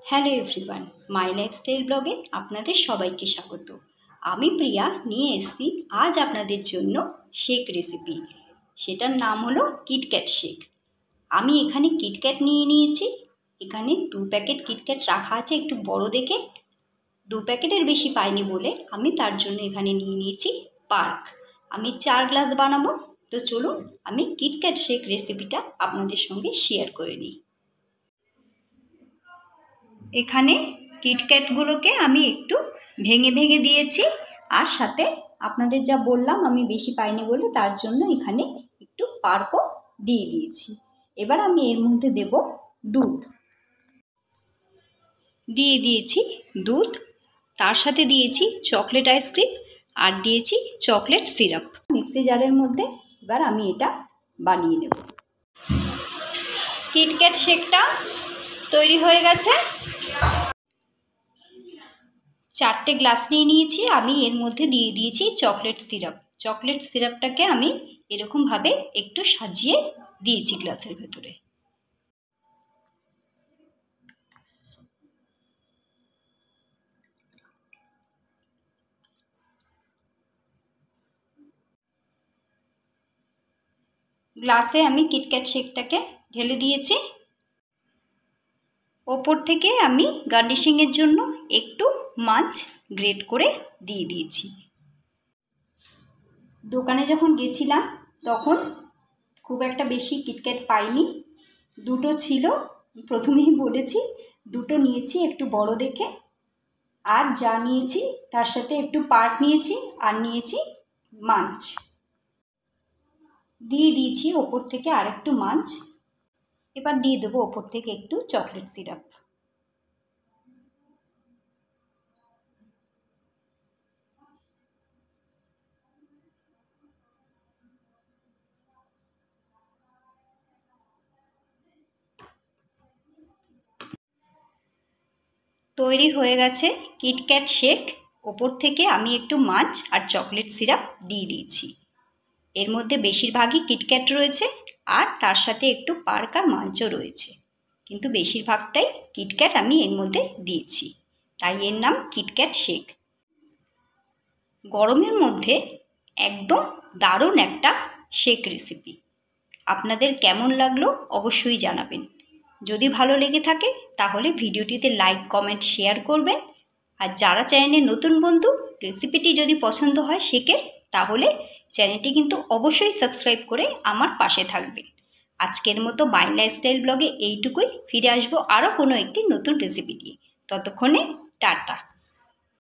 Hello everyone, মাই lifestyle ব্লগে আপনাদের সবাইকে স্বাগত। আমি প্রিয়া নিয়ে এসেছি আজ আপনাদের জন্য শেক রেসিপি। সেটার নাম হলো কিটক্যাট শেক। আমি এখানে কিটক্যাট নিয়ে নিয়েছি। এখানে 2 প্যাকেট কিটক্যাট রাখা আছে, একটু বড় দেখে। 2 প্যাকেটের বেশি পাইনি বলে আমি তার জন্য এখানে নিয়ে নিয়েছি পার্ক। আমি 4 গ্লাস বানাবো, তো চলুন আমি কিটক্যাট শেক রেসিপিটা আপনাদের সঙ্গে শেয়ার করে নিই। এখানে কিটক্যাটগুলোকে আমি একটু ভেঙে ভেঙে দিয়েছি, আর সাথে আপনাদের যা বললাম আমি বেশি পাইনি বলে তার জন্য এখানে একটু পার্কও দিয়ে দিয়েছি। এবার আমি এর মধ্যে দেব দুধ। দিয়ে দিয়েছি দুধ, তার সাথে দিয়েছি চকলেট আইসক্রিম আর দিয়েছি চকলেট সিরাপ। মিক্সি জারের মধ্যে এবার আমি এটা বানিয়ে নেব। কিটক্যাট শেকটা তৈরি হয়ে গেছে। 4টে গ্লাস নিয়ে নিয়েছি। আমি এর মধ্যে দিয়ে দিয়েছি চকলেট সিরাপ। চকলেট সিরাপটাকে আমি এরকমভাবে একটু সাজিয়ে দিয়েছি গ্লাসের ভেতরে। গ্লাসে আমি কিটক্যাট শেকটাকে ঢেলে দিয়েছি। ওপর থেকে আমি গার্নিশিংয়ের জন্য একটু মাঞ্চ গ্রেট করে দিয়ে দিয়েছি। দোকানে যখন গেছিলাম তখন খুব একটা বেশি কিটক্যাট পাইনি, 2টো ছিল। প্রথমেই বলেছি 2টো নিয়েছি একটু বড় দেখে, আর যা নিয়েছি তার সাথে একটু পার্ক নিয়েছি আর নিয়েছি মাঞ্চ। দিয়ে দিয়েছি ওপর থেকে আর একটু মাঞ্চ। এবার দিয়ে দেবো ওপর থেকে একটু চকলেট সিরাপ। তৈরি হয়ে গেছে কিটক্যাট শেক। ওপর থেকে আমি একটু মাঞ্চ আর চকলেট সিরাপ দিয়ে দিয়েছি। এর মধ্যে বেশিরভাগই কিটক্যাট রয়েছে, আর তার সাথে একটু পার্ক আর মাঞ্চও রয়েছে, কিন্তু বেশিরভাগটাই কিটক্যাট আমি এর মধ্যে দিয়েছি, তাই এর নাম কিটক্যাট শেক। গরমের মধ্যে একদম দারুণ একটা শেক রেসিপি। আপনাদের কেমন লাগলো অবশ্যই জানাবেন। যদি ভালো লেগে থাকে তাহলে ভিডিওটিতে লাইক, কমেন্ট, শেয়ার করবেন। আর যারা চ্যানেলে নতুন বন্ধু, রেসিপিটি যদি পছন্দ হয় শেকের, তাহলে চ্যানেলটি কিন্তু অবশ্যই সাবস্ক্রাইব করে আমার পাশে থাকবেন। আজকের মতো মাই লাইফস্টাইল ব্লগে এইটুকুই। ফিরে আসবো আরও কোনো একটি নতুন রেসিপি নিয়ে। ততক্ষণে টাটা।